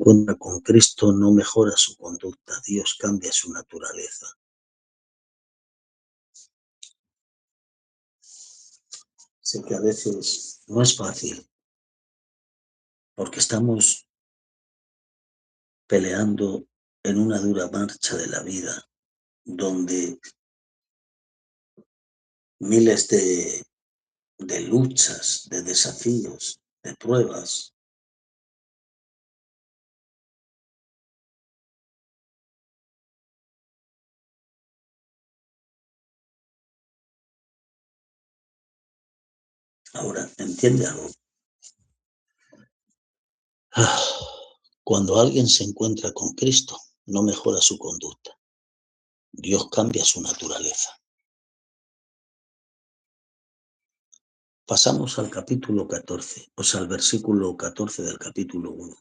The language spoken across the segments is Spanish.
encuentra con Cristo no mejora su conducta, Dios cambia su naturaleza. Sé que a veces no es fácil, porque estamos peleando en una dura marcha de la vida, donde miles de luchas, de desafíos, de pruebas. Ahora, ¿entiende algo? Cuando alguien se encuentra con Cristo, no mejora su conducta. Dios cambia su naturaleza. Pasamos al capítulo 14, o sea, al versículo 14 del capítulo 1.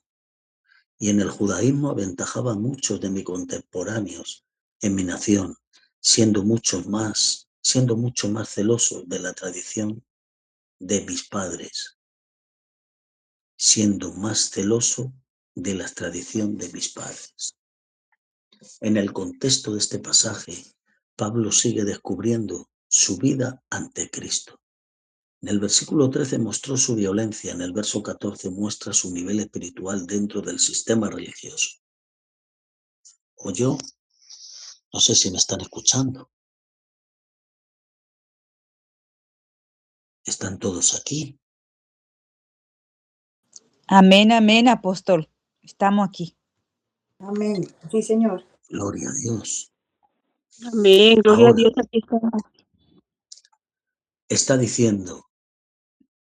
Y en el judaísmo aventajaba a muchos de mis contemporáneos en mi nación, siendo mucho más celoso de la tradición de mis padres, siendo más celoso de la tradición de mis padres. En el contexto de este pasaje, Pablo sigue descubriendo su vida ante Cristo. En el versículo 13 mostró su violencia, en el verso 14 muestra su nivel espiritual dentro del sistema religioso. O yo, no sé si me están escuchando. ¿Están todos aquí? Amén, amén, apóstol. Estamos aquí. Amén. Sí, Señor. Gloria a Dios. Amén, gloria Ahora, a Dios, aquí estamos. está diciendo,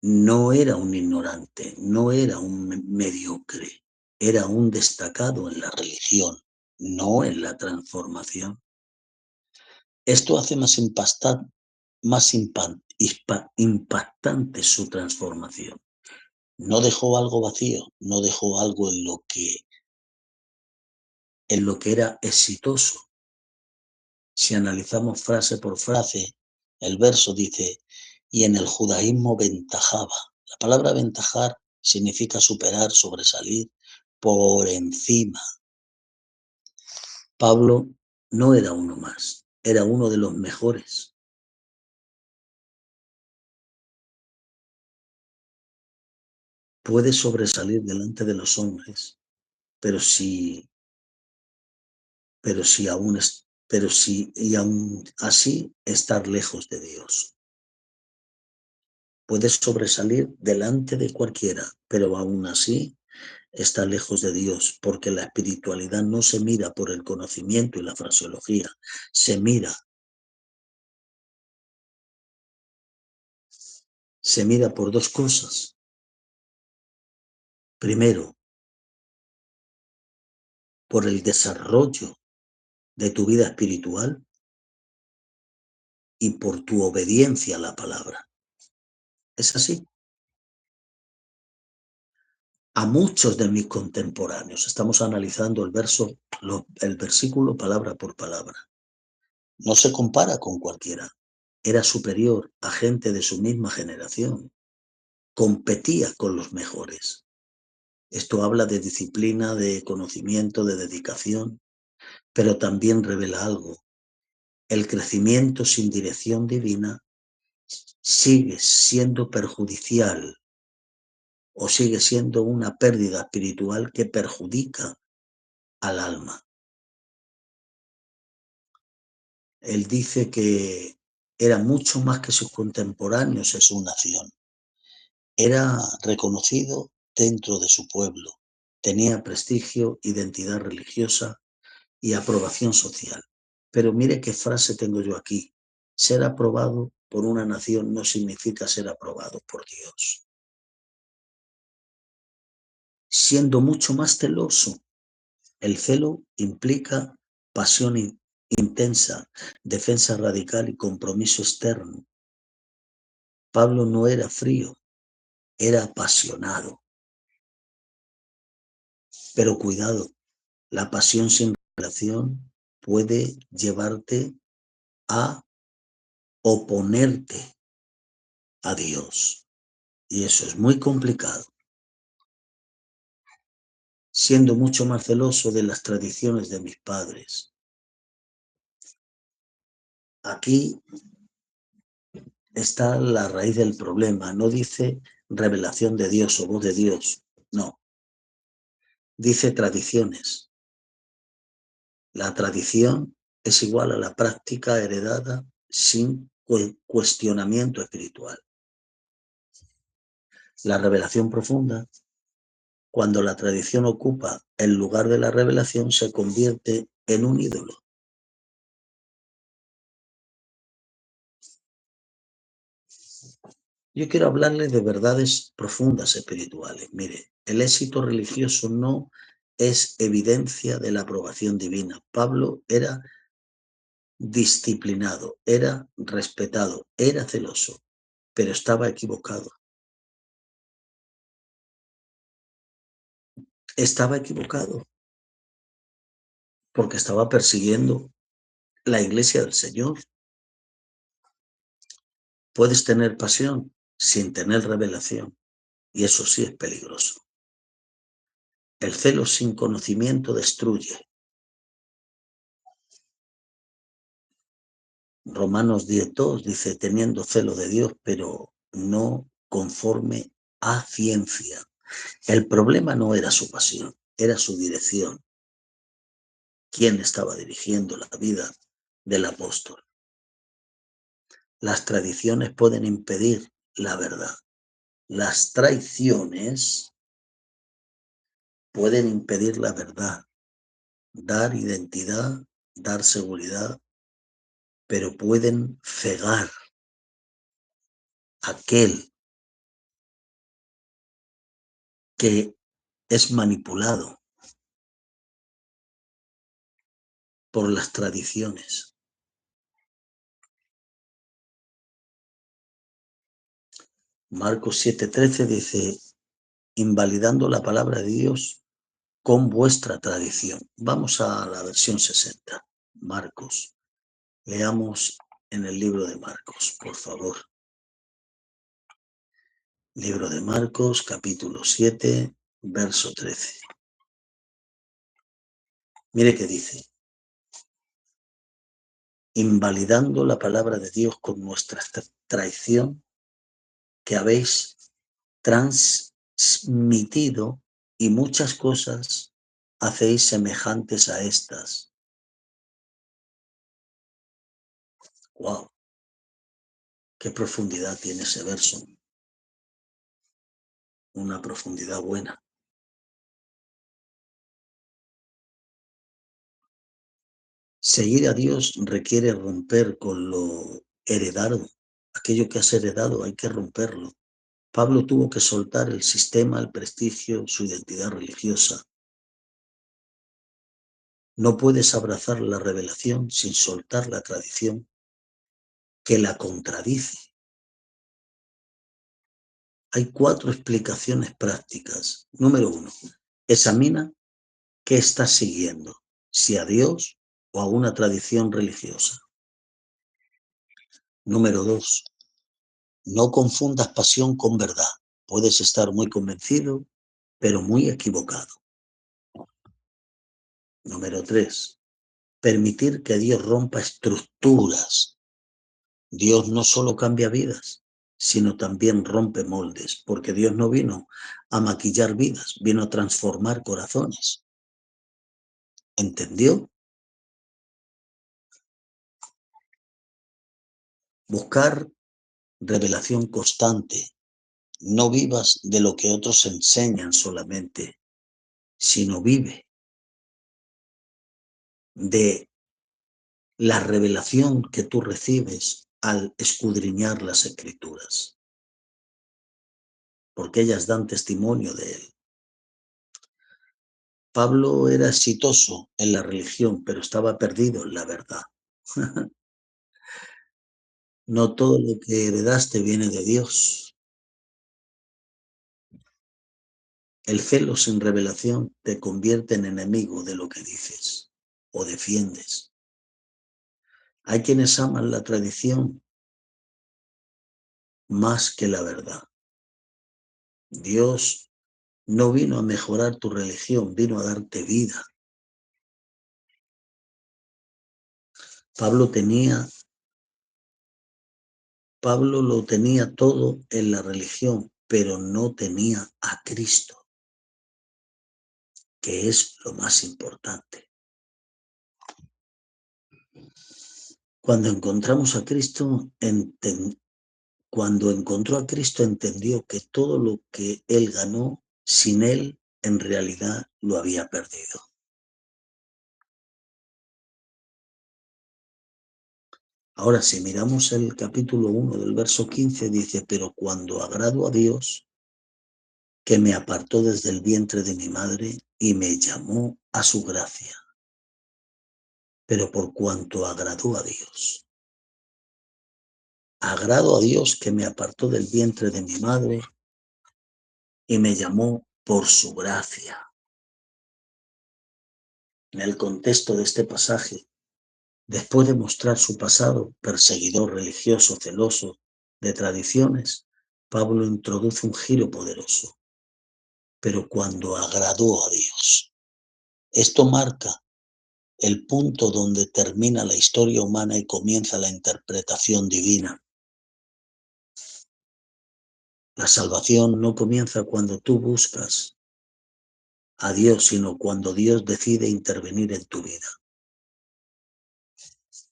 no era un ignorante, no era un mediocre, era un destacado en la religión, no en la transformación. Esto hace más impactante su transformación. No dejó algo vacío, no dejó algo en lo que era exitoso. Si analizamos frase por frase, el verso dice, y en el judaísmo ventajaba. La palabra ventajar significa superar, sobresalir, por encima. Pablo no era uno más, era uno de los mejores. Puede sobresalir delante de los hombres, pero aún así estar lejos de Dios. Puedes sobresalir delante de cualquiera, pero aún así está lejos de Dios, porque la espiritualidad no se mira por el conocimiento y la fraseología, se mira por dos cosas. Primero, por el desarrollo de tu vida espiritual y por tu obediencia a la palabra. Es así. A muchos de mis contemporáneos, estamos analizando el versículo palabra por palabra. No se compara con cualquiera. Era superior a gente de su misma generación. Competía con los mejores. Esto habla de disciplina, de conocimiento, de dedicación, pero también revela algo. El crecimiento sin dirección divina sigue siendo perjudicial o sigue siendo una pérdida espiritual que perjudica al alma. Él dice que era mucho más que sus contemporáneos en su nación. Era reconocido dentro de su pueblo. Tenía prestigio, identidad religiosa y aprobación social. Pero mire qué frase tengo yo aquí. Ser aprobado por una nación no significa ser aprobado por Dios. Siendo mucho más celoso. El celo implica pasión intensa, defensa radical y compromiso externo. Pablo no era frío, era apasionado. Pero cuidado, la pasión sin relación puede llevarte a oponerte a Dios. Y eso es muy complicado. siendo mucho más celoso de las tradiciones de mis padres. Aquí está la raíz del problema. No dice revelación de Dios o voz de Dios, no. Dice tradiciones. La tradición es igual a la práctica heredada sin cuestionamiento espiritual. La revelación profunda, cuando la tradición ocupa el lugar de la revelación, se convierte en un ídolo. Yo quiero hablarles de verdades profundas espirituales. Mire, el éxito religioso no es evidencia de la aprobación divina. Pablo era disciplinado, era respetado, era celoso, pero estaba equivocado. Estaba equivocado porque estaba persiguiendo la iglesia del Señor. Puedes tener pasión sin tener revelación, y eso sí es peligroso. El celo sin conocimiento destruye. Romanos 10:2 dice, teniendo celo de Dios, pero no conforme a ciencia. El problema no era su pasión, era su dirección. ¿Quién estaba dirigiendo la vida del apóstol? Las tradiciones pueden impedir la verdad. Las traiciones pueden impedir la verdad, dar identidad, dar seguridad, pero pueden cegar a aquel que es manipulado por las tradiciones. Marcos 7:13 dice, invalidando la palabra de Dios con vuestra tradición. Vamos a la versión 60. Marcos. Leamos en el libro de Marcos, por favor. Libro de Marcos, capítulo 7, verso 13. Mire qué dice. Invalidando la palabra de Dios con nuestra traición que habéis transmitido, y muchas cosas hacéis semejantes a estas. ¡Wow! ¡Qué profundidad tiene ese verso! Una profundidad buena. Seguir a Dios requiere romper con lo heredado. Aquello que has heredado hay que romperlo. Pablo tuvo que soltar el sistema, el prestigio, su identidad religiosa. No puedes abrazar la revelación sin soltar la tradición que la contradice. Hay 4 explicaciones prácticas. Número 1, examina qué estás siguiendo, si a Dios o a una tradición religiosa. Número 2, no confundas pasión con verdad. Puedes estar muy convencido, pero muy equivocado. Número 3, permitir que Dios rompa estructuras. Dios no solo cambia vidas, sino también rompe moldes, porque Dios no vino a maquillar vidas, vino a transformar corazones. ¿Entendió? Buscar revelación constante. No vivas de lo que otros enseñan solamente, sino vive de la revelación que tú recibes al escudriñar las Escrituras, porque ellas dan testimonio de él. Pablo era exitoso en la religión, pero estaba perdido en la verdad. No todo lo que heredaste viene de Dios. El celo sin revelación te convierte en enemigo de lo que dices o defiendes. Hay quienes aman la tradición más que la verdad. Dios No vino a mejorar tu religión, vino a darte vida. Pablo lo tenía todo en la religión, pero no tenía a Cristo, que es lo más importante. Cuando encontramos a Cristo, cuando encontró a Cristo, entendió que todo lo que él ganó, sin él, en realidad lo había perdido. Ahora, si miramos el capítulo 1 del verso 15, dice, pero cuando agradó a Dios, que me apartó desde el vientre de mi madre y me llamó a su gracia. Pero por cuanto agradó a Dios. Agrado a Dios que me apartó del vientre de mi madre y me llamó por su gracia. En el contexto de este pasaje, después de mostrar su pasado, perseguidor religioso, celoso, de tradiciones, Pablo introduce un giro poderoso. Pero cuando agradó a Dios. Esto marca el punto donde termina la historia humana y comienza la interpretación divina. La salvación no comienza cuando tú buscas a Dios, sino cuando Dios decide intervenir en tu vida.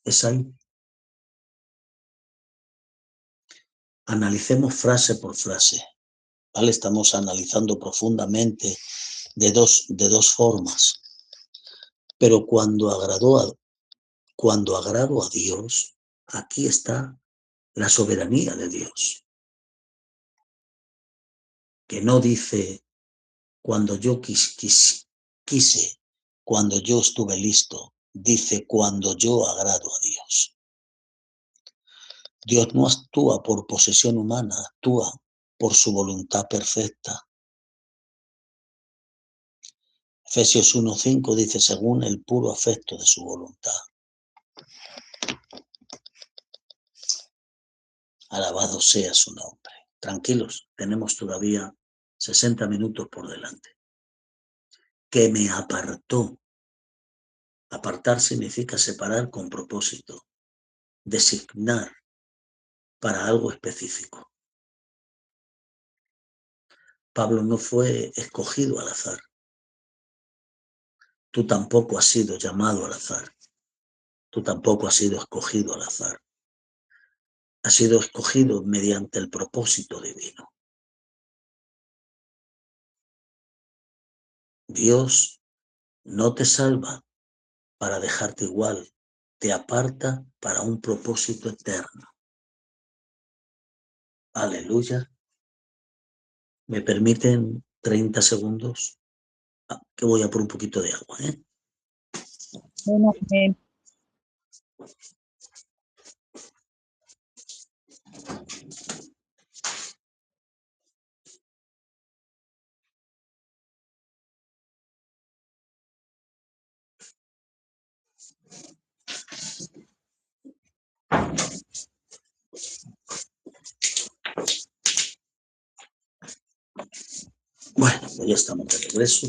Es ahí. Analicemos frase por frase. ¿Vale? Estamos analizando profundamente de dos formas. Pero cuando agrado a Dios, aquí está la soberanía de Dios. Que no dice cuando yo quise, cuando yo estuve listo, dice cuando yo agrado a Dios. Dios no actúa por posesión humana, actúa por su voluntad perfecta. Efesios 1:5 dice según el puro afecto de su voluntad. Alabado sea su nombre. Tranquilos, tenemos todavía 60 minutos por delante. Que me apartó. Apartar significa separar con propósito, designar para algo específico. Pablo no fue escogido al azar. Tú tampoco has sido llamado al azar. Tú tampoco has sido escogido al azar. Has sido escogido mediante el propósito divino. Dios no te salva para dejarte igual, te aparta para un propósito eterno. Aleluya. ¿Me permiten 30 segundos? Que voy a por un poquito de agua, ¿eh? Bueno, amén. Bueno, pues ya estamos de regreso.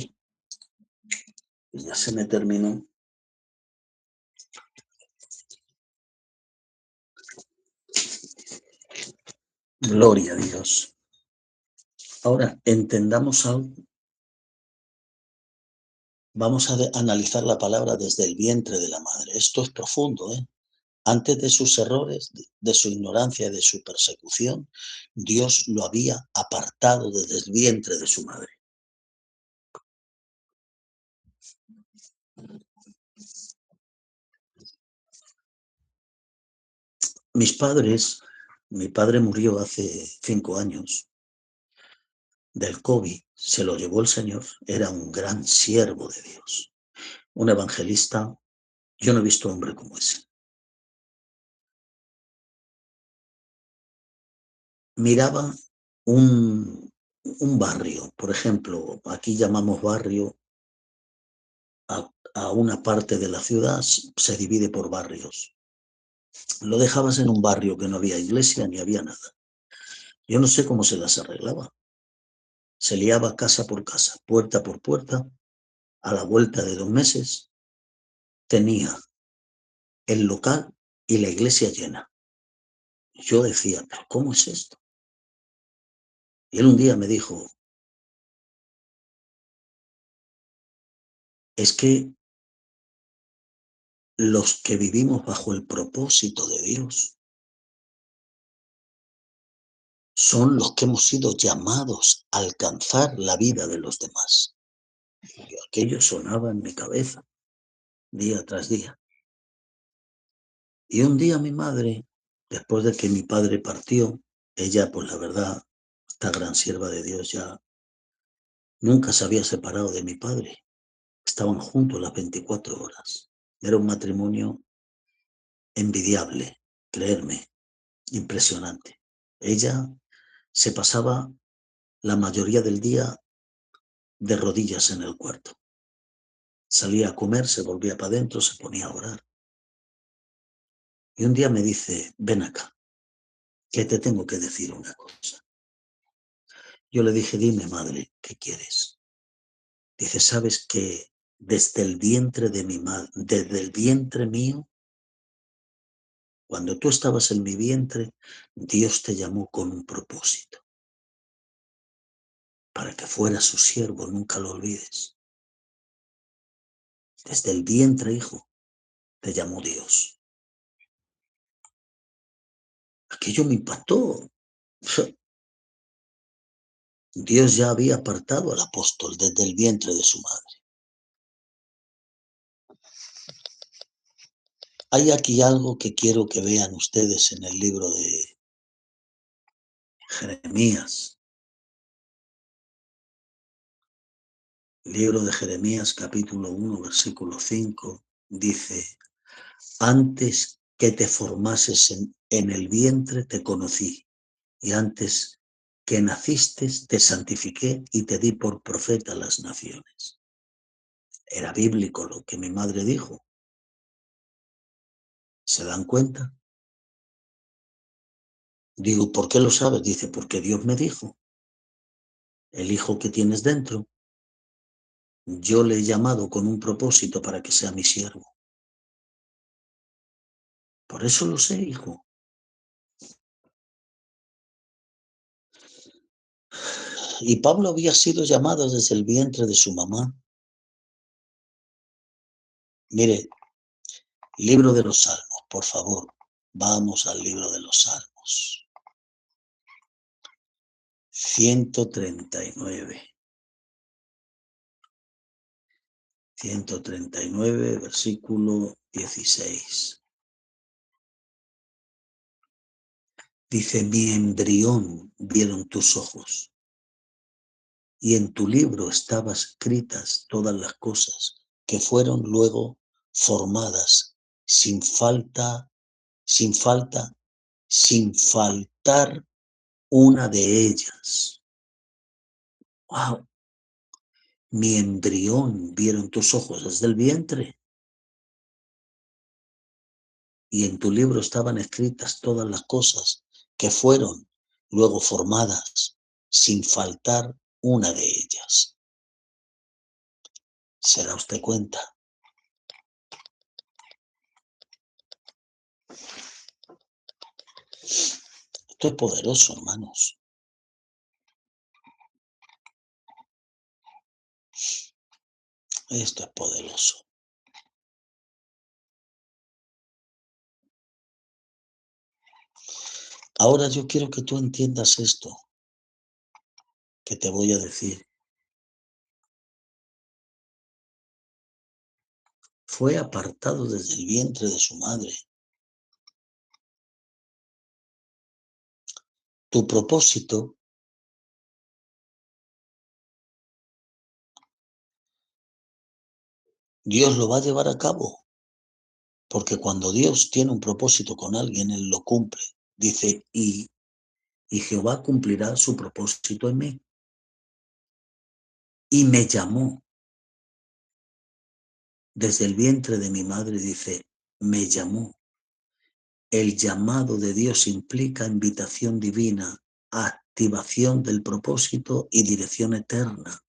Y ya se me terminó. Gloria a Dios. Ahora, entendamos algo. Vamos a analizar la palabra desde el vientre de la madre. Esto es profundo, ¿eh? Antes de sus errores, de su ignorancia, de su persecución, Dios lo había apartado desde el vientre de su madre. Mi padre murió hace 5 años del COVID, se lo llevó el Señor, era un gran siervo de Dios, un evangelista. Yo no he visto hombre como ese. Miraba un barrio, por ejemplo, aquí llamamos barrio a una parte de la ciudad, se divide por barrios. Lo dejabas en un barrio que no había iglesia ni había nada. Yo no sé cómo se las arreglaba. Se liaba casa por casa, puerta por puerta. A la vuelta de 2 meses tenía el local y la iglesia llena. Yo decía, ¿pero cómo es esto? Y él un día me dijo, es que los que vivimos bajo el propósito de Dios son los que hemos sido llamados a alcanzar la vida de los demás. Y aquello sonaba en mi cabeza día tras día. Y un día mi madre, después de que mi padre partió, ella, pues la verdad, esta gran sierva de Dios, ya nunca se había separado de mi padre. Estaban juntos las 24 horas. Era un matrimonio envidiable, creerme, impresionante. Ella se pasaba la mayoría del día de rodillas en el cuarto. Salía a comer, se volvía para adentro, se ponía a orar. Y un día me dice, ven acá, que te tengo que decir una cosa. Yo le dije, dime, madre, ¿qué quieres? Dice, ¿sabes que desde el vientre de mi madre, desde el vientre mío, cuando tú estabas en mi vientre, Dios te llamó con un propósito? Para que fueras su siervo, nunca lo olvides. Desde el vientre, hijo, te llamó Dios. Aquello me impactó. Dios ya había apartado al apóstol desde el vientre de su madre. Hay aquí algo que quiero que vean ustedes en el libro de Jeremías. Libro de Jeremías, capítulo 1, versículo 5, dice, antes que te formases en el vientre te conocí, y antes que naciste te santifiqué y te di por profeta a las naciones. Era bíblico lo que mi madre dijo. ¿Se dan cuenta? Digo, ¿por qué lo sabes? Dice, porque Dios me dijo, el hijo que tienes dentro, yo le he llamado con un propósito para que sea mi siervo. Por eso lo sé, hijo. Y Pablo había sido llamado desde el vientre de su mamá. Mire, libro de los Salmos, por favor. Vamos al libro de los Salmos. 139. 139, versículo 16. Dice, mi embrión vieron tus ojos, y en tu libro estaban escritas todas las cosas que fueron luego formadas sin faltar una de ellas. ¡Wow! Mi embrión vieron tus ojos desde el vientre. Y en tu libro estaban escritas todas las cosas que fueron luego formadas sin faltar una de ellas. ¿Se da usted cuenta? Esto es poderoso, hermanos. Esto es poderoso. Ahora yo quiero que tú entiendas esto que te voy a decir. Fue apartado desde el vientre de su madre. Tu propósito Dios lo va a llevar a cabo. Porque cuando Dios tiene un propósito con alguien, Él lo cumple. Dice, y Jehová cumplirá su propósito en mí. Y me llamó. Desde el vientre de mi madre, dice, me llamó. El llamado de Dios implica invitación divina, activación del propósito y dirección eterna.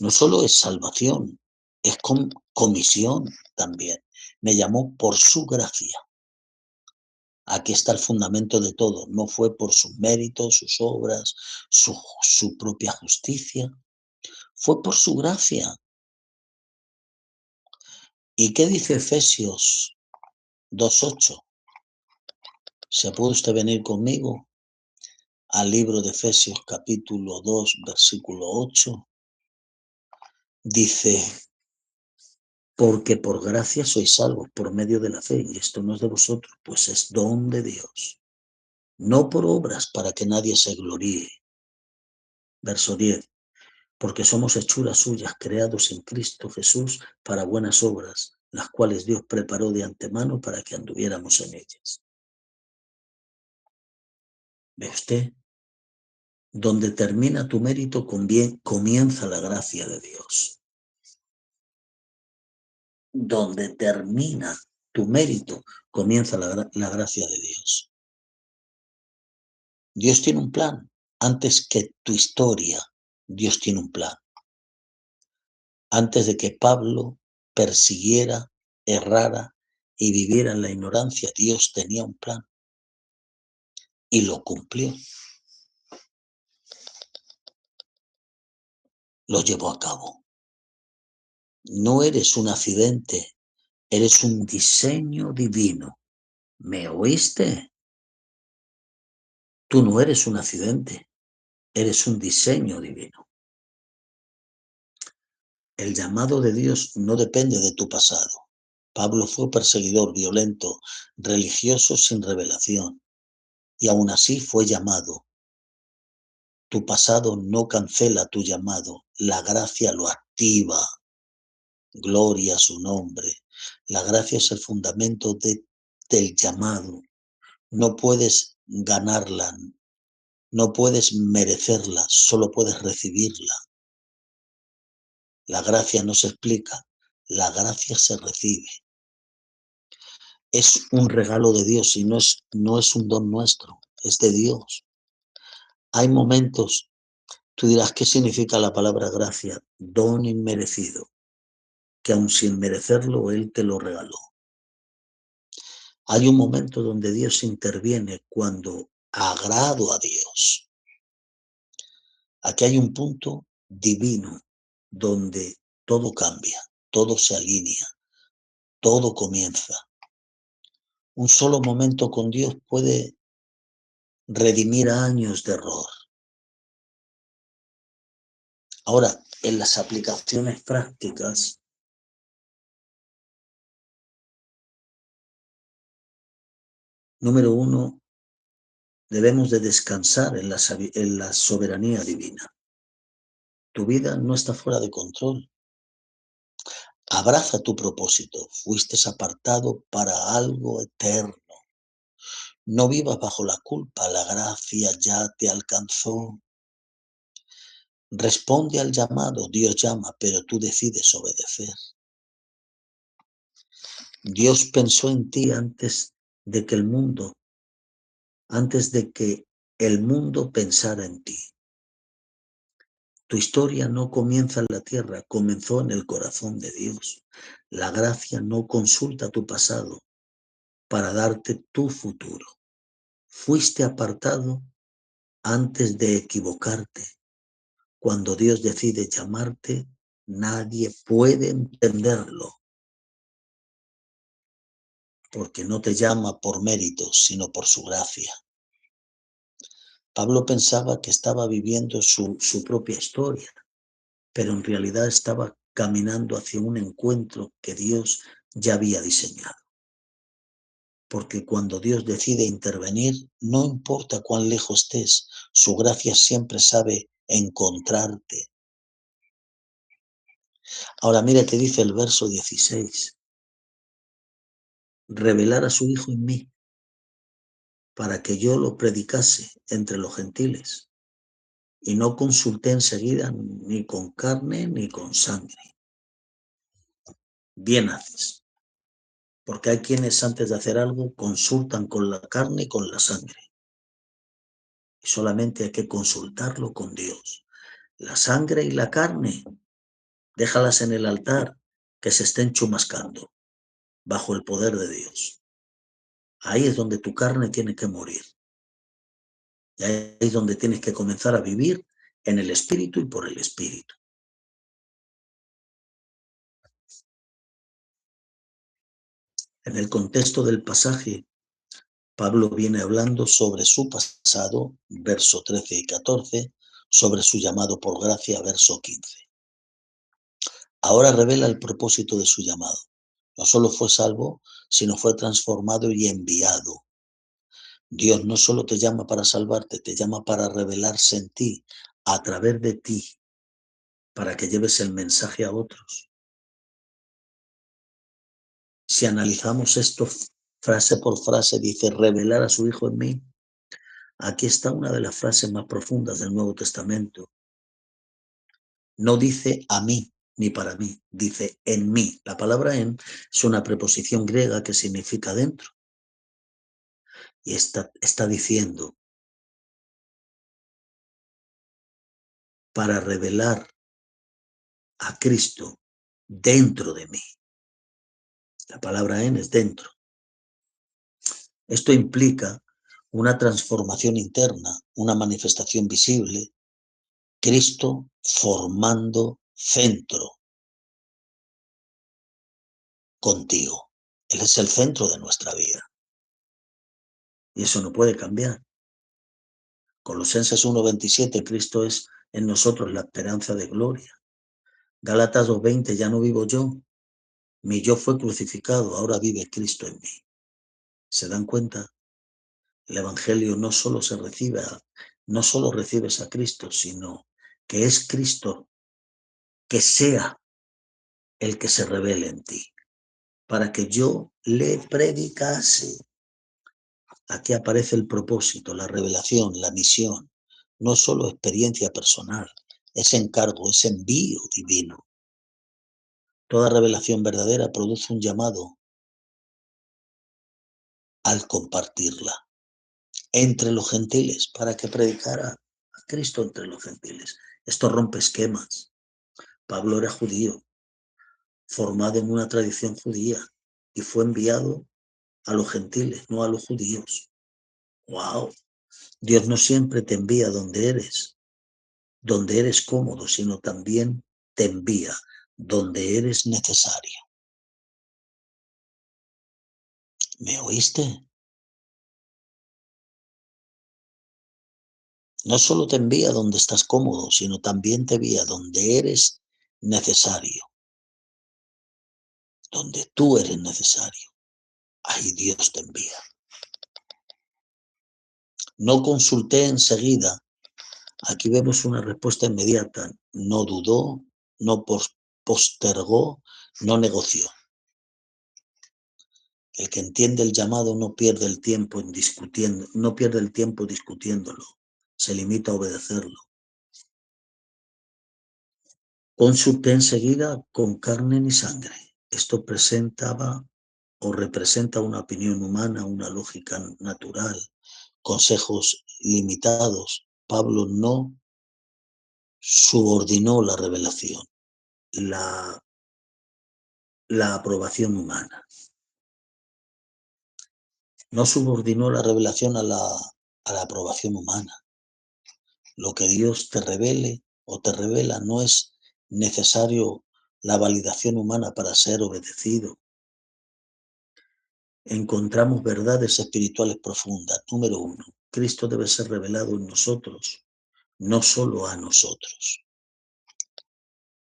No solo es salvación, es comisión también. Me llamó por su gracia. Aquí está el fundamento de todo. No fue por sus méritos, sus obras, su propia justicia. Fue por su gracia. ¿Y qué dice Efesios 2:8? ¿Se puede usted venir conmigo al libro de Efesios capítulo 2, versículo 8? Dice, porque por gracia sois salvos por medio de la fe, y esto no es de vosotros, pues es don de Dios, no por obras para que nadie se gloríe. Verso 10, porque somos hechuras suyas, creados en Cristo Jesús para buenas obras, las cuales Dios preparó de antemano para que anduviéramos en ellas. ¿Ve usted? Donde termina tu mérito, comienza la gracia de Dios. Donde termina tu mérito, comienza la gracia de Dios. Dios tiene un plan. Antes que tu historia, Dios tiene un plan. Antes de que Pablo persiguiera, errara y viviera en la ignorancia, Dios tenía un plan. Y lo cumplió. Lo llevó a cabo. No eres un accidente, eres un diseño divino. ¿Me oíste? Tú no eres un accidente, eres un diseño divino. El llamado de Dios no depende de tu pasado. Pablo fue perseguidor, violento, religioso sin revelación, y aún así fue llamado. Tu pasado no cancela tu llamado, la gracia lo activa. Gloria a su nombre. La gracia es el fundamento del llamado. No puedes ganarla, no puedes merecerla, solo puedes recibirla. La gracia no se explica, la gracia se recibe. Es un regalo de Dios y no es un don nuestro, es de Dios. Hay momentos, tú dirás, ¿qué significa la palabra gracia? Don inmerecido, que aun sin merecerlo, Él te lo regaló. Hay un momento donde Dios interviene cuando agrado a Dios. Aquí hay un punto divino donde todo cambia, todo se alinea, todo comienza. Un solo momento con Dios puede redimir años de error. Ahora, en las aplicaciones prácticas, número 1, debemos de descansar en la soberanía divina. Tu vida no está fuera de control. Abraza tu propósito. Fuiste apartado para algo eterno. No vivas bajo la culpa. La gracia ya te alcanzó. Responde al llamado. Dios llama, pero tú decides obedecer. Dios pensó en ti antes de que el mundo pensara en ti. Tu historia no comienza en la tierra, comenzó en el corazón de Dios. La gracia no consulta tu pasado para darte tu futuro. Fuiste apartado antes de equivocarte. Cuando Dios decide llamarte, nadie puede entenderlo, porque no te llama por méritos, sino por su gracia. Pablo pensaba que estaba viviendo su propia historia, pero en realidad estaba caminando hacia un encuentro que Dios ya había diseñado. Porque cuando Dios decide intervenir, no importa cuán lejos estés, su gracia siempre sabe encontrarte. Ahora mira que dice el verso 16. Revelar a su Hijo en mí, para que yo lo predicase entre los gentiles. Y no consulté enseguida ni con carne ni con sangre. Bien haces. Porque hay quienes antes de hacer algo consultan con la carne y con la sangre. Y solamente hay que consultarlo con Dios. La sangre y la carne, déjalas en el altar, que se estén chumascando bajo el poder de Dios. Ahí es donde tu carne tiene que morir. Y ahí es donde tienes que comenzar a vivir en el Espíritu y por el Espíritu. En el contexto del pasaje, Pablo viene hablando sobre su pasado, verso 13 y 14, sobre su llamado por gracia, verso 15. Ahora revela el propósito de su llamado. No solo fue salvo, sino fue transformado y enviado. Dios no solo te llama para salvarte, te llama para revelarse en ti, a través de ti, para que lleves el mensaje a otros. Si analizamos esto frase por frase, dice revelar a su Hijo en mí. Aquí está una de las frases más profundas del Nuevo Testamento. No dice a mí ni para mí, dice en mí. La palabra en es una preposición griega que significa dentro. Y está diciendo para revelar a Cristo dentro de mí. La palabra en es dentro. Esto implica una transformación interna, una manifestación visible. Cristo formando centro contigo. Él es el centro de nuestra vida. Y eso no puede cambiar. Colosenses 1:27, Cristo es en nosotros la esperanza de gloria. Gálatas 2:20, ya no vivo yo. Mi yo fue crucificado, ahora vive Cristo en mí. ¿Se dan cuenta? El Evangelio no solo recibes a Cristo, sino que es Cristo que sea el que se revele en ti, para que yo le predicase. Aquí aparece el propósito, la revelación, la misión. No es solo experiencia personal, es encargo, es envío divino. Toda revelación verdadera produce un llamado al compartirla entre los gentiles, para que predicara a Cristo entre los gentiles. Esto rompe esquemas. Pablo era judío, formado en una tradición judía, y fue enviado a los gentiles, no a los judíos. ¡Wow! Dios no siempre te envía donde eres cómodo, sino también te envía donde eres necesario. ¿Me oíste? No solo te envía donde estás cómodo, sino también te envía donde eres necesario. Donde tú eres necesario. Ahí Dios te envía. No consulté enseguida. Aquí vemos una respuesta inmediata. No dudó, no postergó, no negoció. El que entiende el llamado no pierde el tiempo discutiéndolo. Se limita a obedecerlo. Consulté enseguida con carne ni sangre. Esto presentaba o representa una opinión humana, una lógica natural, consejos limitados. Pablo no subordinó la revelación, la aprobación humana. No subordinó la revelación a la aprobación humana. Lo que Dios te revele o te revela no es necesario la validación humana para ser obedecido. Encontramos verdades espirituales profundas. Número 1, Cristo debe ser revelado en nosotros, no solo a nosotros.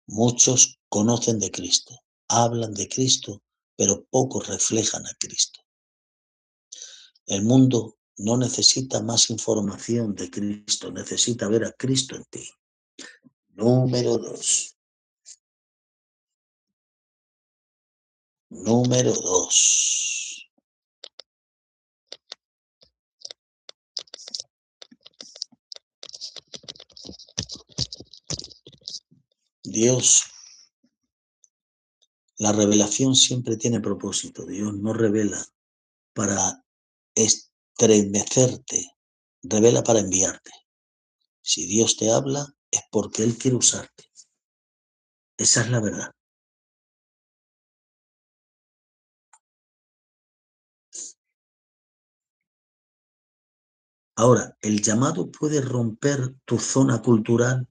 Muchos conocen de Cristo, hablan de Cristo, pero pocos reflejan a Cristo. El mundo no necesita más información de Cristo, necesita ver a Cristo en ti. Número 2. Dios, la revelación siempre tiene propósito. Dios no revela para estremecerte revela para enviarte. Si Dios te habla, es porque Él quiere usarte. Esa es la verdad. Ahora, ¿el llamado puede romper tu zona cultural?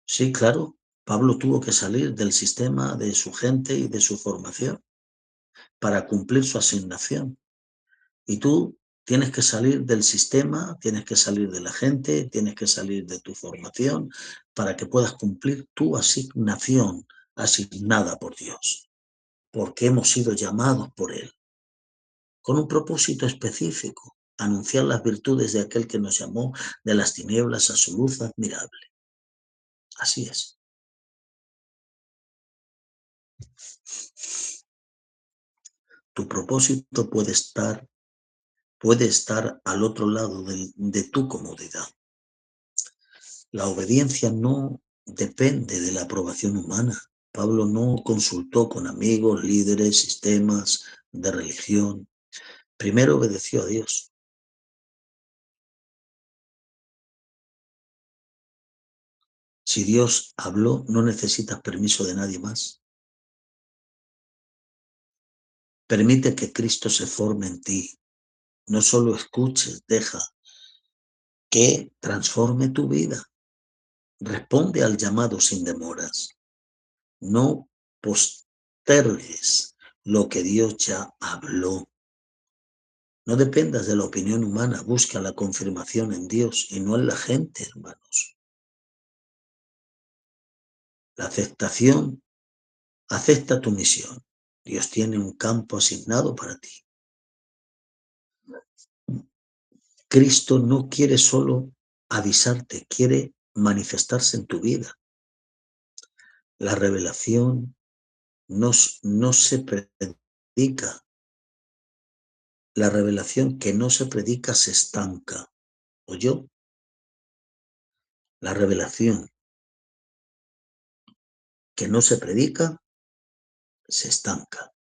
Sí, claro. Pablo tuvo que salir del sistema de su gente y de su formación para cumplir su asignación. Y tú tienes que salir del sistema, tienes que salir de la gente, tienes que salir de tu formación para que puedas cumplir tu asignación asignada por Dios. Porque hemos sido llamados por Él con un propósito específico: anunciar las virtudes de aquel que nos llamó de las tinieblas a su luz admirable. Así es. Tu propósito puede estar al otro lado de tu comodidad. La obediencia no depende de la aprobación humana. Pablo no consultó con amigos, líderes, sistemas de religión. Primero obedeció a Dios. Si Dios habló, no necesitas permiso de nadie más. Permite que Cristo se forme en ti. No solo escuches, deja que transforme tu vida. Responde al llamado sin demoras. No postergues lo que Dios ya habló. No dependas de la opinión humana, busca la confirmación en Dios y no en la gente, hermanos. La aceptación, acepta tu misión. Dios tiene un campo asignado para ti. Cristo no quiere solo avisarte, quiere manifestarse en tu vida. La revelación no se predica. La revelación que no se predica se estanca. ¿Oyó? La revelación que no se predica se estanca.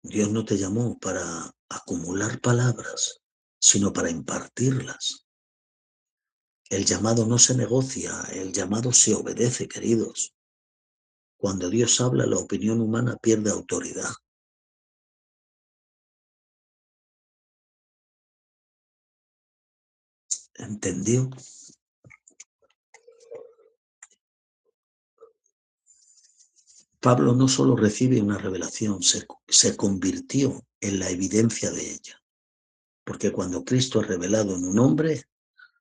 Dios no te llamó para acumular palabras, sino para impartirlas. El llamado no se negocia, el llamado se obedece, queridos. Cuando Dios habla, la opinión humana pierde autoridad. ¿Entendió? Pablo no solo recibe una revelación, se convirtió en la evidencia de ella. Porque cuando Cristo es revelado en un hombre,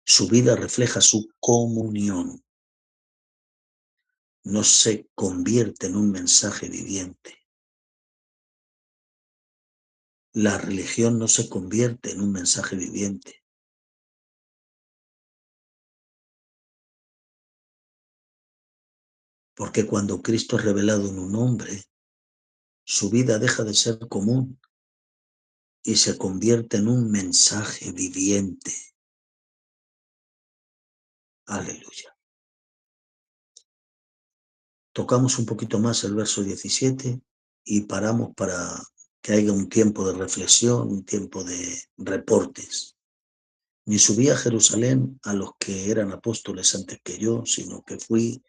su vida refleja su comunión. No se convierte en un mensaje viviente. La religión no se convierte en un mensaje viviente. Porque cuando Cristo es revelado en un hombre, su vida deja de ser común y se convierte en un mensaje viviente. Aleluya. Tocamos un poquito más el verso 17 y paramos para que haya un tiempo de reflexión, un tiempo de reportes. Ni subí a Jerusalén a los que eran apóstoles antes que yo, sino que fui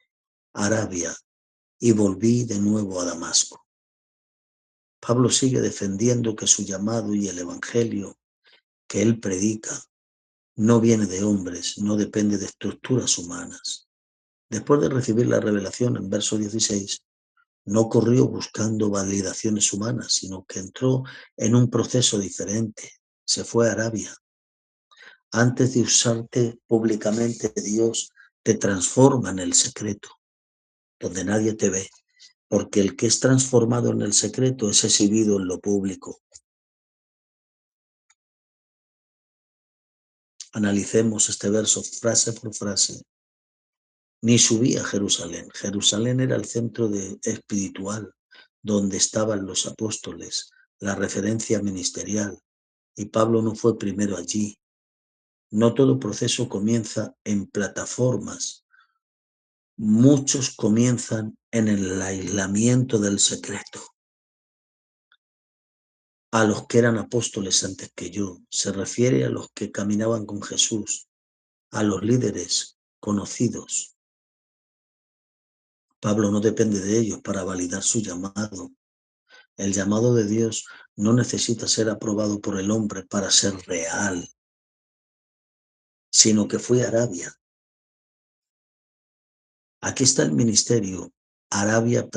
a Arabia y volví de nuevo a Damasco. Pablo sigue defendiendo que su llamado y el evangelio que él predica no viene de hombres, no depende de estructuras humanas. Después de recibir la revelación en verso 16, no corrió buscando validaciones humanas, sino que entró en un proceso diferente. Se fue a Arabia. Antes de usarte públicamente, Dios te transforma en el secreto, donde nadie te ve, porque el que es transformado en el secreto es exhibido en lo público. Analicemos este verso frase por frase. Ni subí a Jerusalén. Jerusalén era el centro espiritual, donde estaban los apóstoles, la referencia ministerial, y Pablo no fue primero allí. No todo proceso comienza en plataformas. Muchos comienzan en el aislamiento del secreto. a los que eran apóstoles antes que yo, se refiere a los que caminaban con Jesús, a los líderes conocidos. Pablo no depende de ellos para validar su llamado. El llamado de Dios no necesita ser aprobado por el hombre para ser real, sino que fue a Arabia. Aquí está el ministerio. Arabia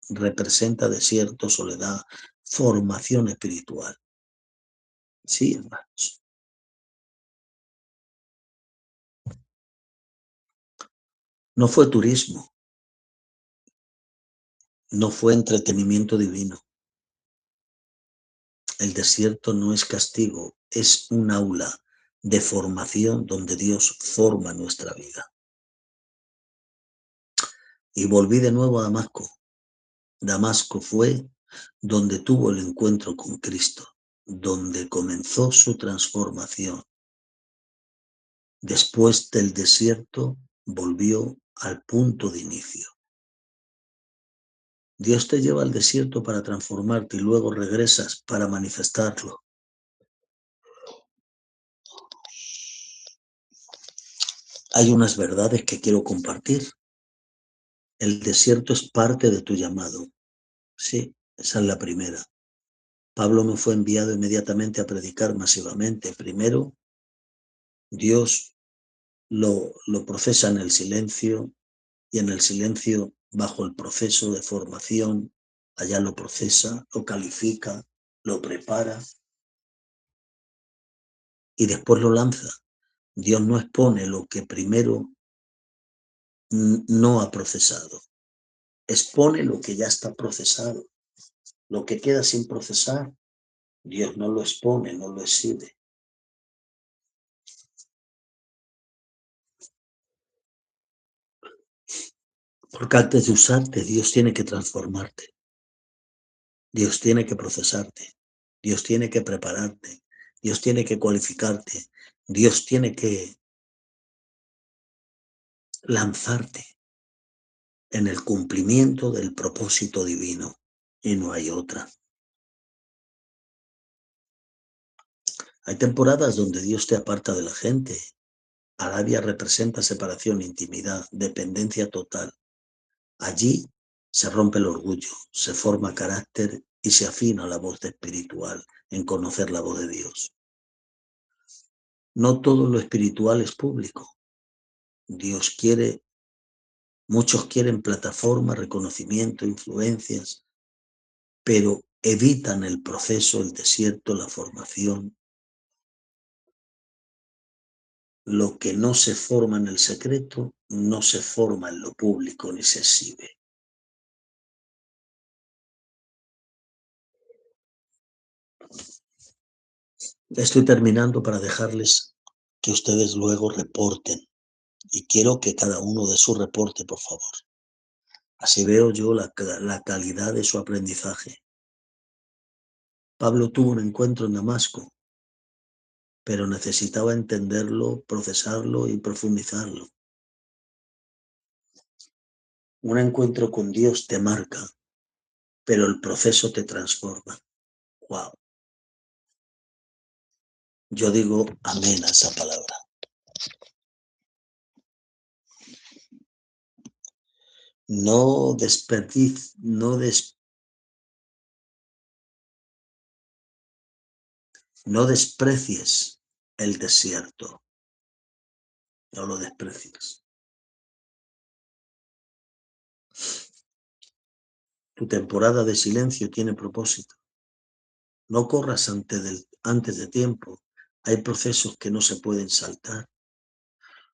representa desierto, soledad, formación espiritual. Sí, hermanos. No fue turismo, no fue entretenimiento divino. El desierto no es castigo, es un aula de formación donde Dios forma nuestra vida. Y volví de nuevo a Damasco. Damasco fue donde tuvo el encuentro con Cristo, donde comenzó su transformación. Después del desierto, volvió al punto de inicio. Dios te lleva al desierto para transformarte y luego regresas para manifestarlo. Hay unas verdades que quiero compartir. El desierto es parte de tu llamado. Sí, esa es la primera. Pablo no fue enviado inmediatamente a predicar masivamente. Primero, Dios lo procesa en el silencio y en el silencio, bajo el proceso de formación, allá lo procesa, lo califica, lo prepara y después lo lanza. Dios no expone lo que primero no ha procesado. Expone lo que ya está procesado. Lo que queda sin procesar, Dios no lo expone, no lo exhibe. Porque antes de usarte, Dios tiene que transformarte. Dios tiene que procesarte. Dios tiene que prepararte. Dios tiene que cualificarte. Dios tiene que lanzarte en el cumplimiento del propósito divino. Y no hay otra. Hay temporadas donde Dios te aparta de la gente. Arabia representa separación, intimidad, dependencia total. Allí se rompe el orgullo, se forma carácter y se afina la voz espiritual en conocer la voz de Dios. No todo lo espiritual es público. Dios quiere, muchos quieren plataforma, reconocimiento, influencias, pero evitan el proceso, el desierto, la formación. Lo que no se forma en el secreto, no se forma en lo público ni se exhibe. Estoy terminando para dejarles que ustedes luego reporten. Y quiero que cada uno dé su reporte, por favor. Así veo yo la calidad de su aprendizaje. Pablo tuvo un encuentro en Damasco, pero necesitaba entenderlo, procesarlo y profundizarlo. Un encuentro con Dios te marca, pero el proceso te transforma. ¡Wow! Yo digo amén a esa palabra. No desperdicies, no desprecies el desierto. No lo desprecies. Tu temporada de silencio tiene propósito. No corras antes de tiempo. Hay procesos que no se pueden saltar.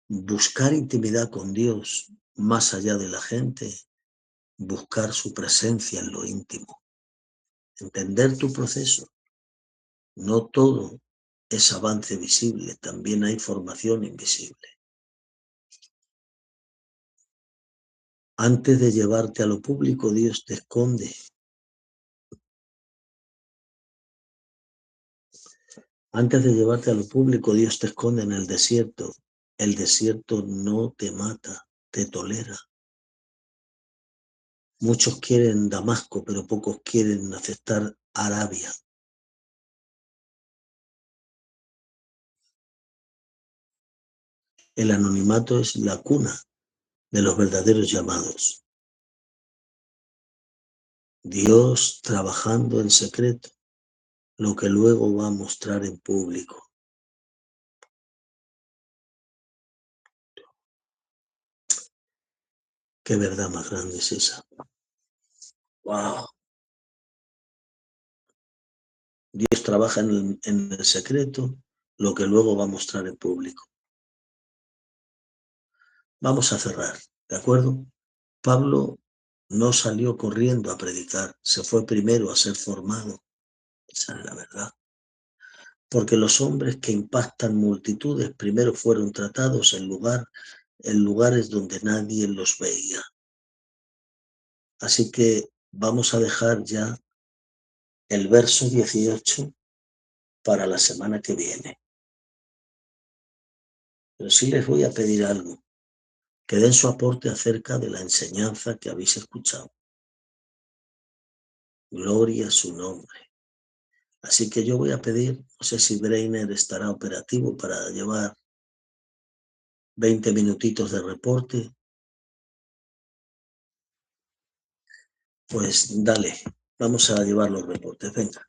Buscar intimidad con Dios más allá de la gente. Buscar su presencia en lo íntimo. Entender tu proceso. No todo es avance visible. También hay formación invisible. Antes de llevarte a lo público, Dios te esconde. Antes de llevarte a lo público, Dios te esconde en el desierto. El desierto no te mata, te tolera. Muchos quieren Damasco, pero pocos quieren aceptar Arabia. El anonimato es la cuna de los verdaderos llamados. Dios trabajando en secreto, lo que luego va a mostrar en público. Qué verdad más grande es esa. ¡Wow! Dios trabaja en el secreto, lo que luego va a mostrar en público. Vamos a cerrar, ¿de acuerdo? Pablo no salió corriendo a predicar, se fue primero a ser formado. Esa es la verdad. Porque los hombres que impactan multitudes primero fueron tratados en lugares donde nadie los veía. Así que vamos a dejar ya el verso 18 para la semana que viene. Pero sí les voy a pedir algo, que den su aporte acerca de la enseñanza que habéis escuchado. Gloria a su nombre. Así que yo voy a pedir, no sé si Breiner estará operativo para llevar 20 minutitos de reporte. Pues dale, vamos a llevar los reportes, venga.